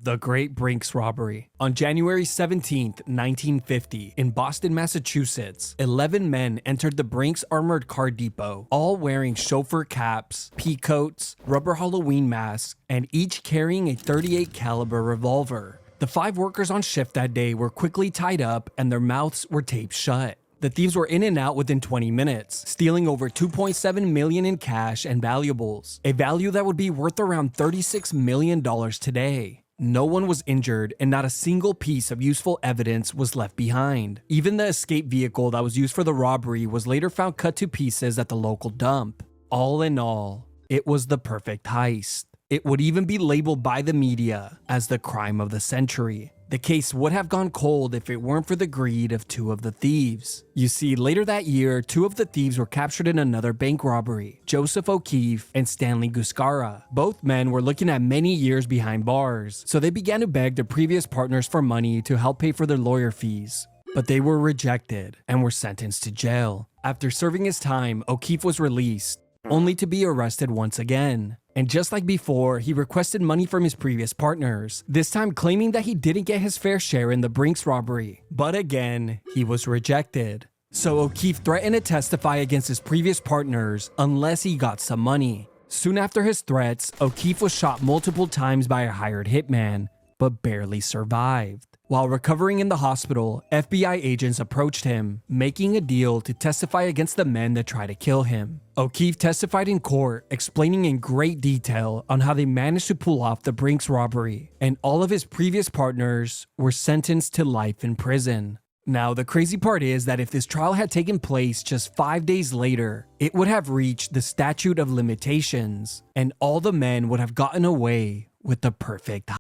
The Great Brinks Robbery. On January 17, 1950, in Boston, Massachusetts, 11 men entered the Brinks Armored Car Depot, all wearing chauffeur caps, pea coats, rubber Halloween masks, and each carrying a .38 caliber revolver. The 5 workers on shift that day were quickly tied up and their mouths were taped shut. The thieves were in and out within 20 minutes, stealing over $2.7 million in cash and valuables, a value that would be worth around $36 million today. No one was injured and not a single piece of useful evidence was left behind. Even the escape vehicle that was used for the robbery was later found cut to pieces at the local dump. All in all, it was the perfect heist. It would even be labeled by the media as the crime of the century. The case would have gone cold if it weren't for the greed of 2 of the thieves. You see, later that year, 2 of the thieves were captured in another bank robbery, Joseph O'Keefe and Stanley Guscara. Both men were looking at many years behind bars, so they began to beg their previous partners for money to help pay for their lawyer fees. But they were rejected and were sentenced to jail. After serving his time, O'Keefe was released, only to be arrested once again. And just like before, he requested money from his previous partners, this time claiming that he didn't get his fair share in the Brinks robbery. But again, he was rejected. So O'Keefe threatened to testify against his previous partners unless he got some money. Soon after his threats, O'Keefe was shot multiple times by a hired hitman, but barely survived. While recovering in the hospital, FBI agents approached him, making a deal to testify against the men that tried to kill him. O'Keefe testified in court, explaining in great detail on how they managed to pull off the Brinks robbery, and all of his previous partners were sentenced to life in prison. Now, the crazy part is that if this trial had taken place just 5 days later, it would have reached the statute of limitations, and all the men would have gotten away with the perfect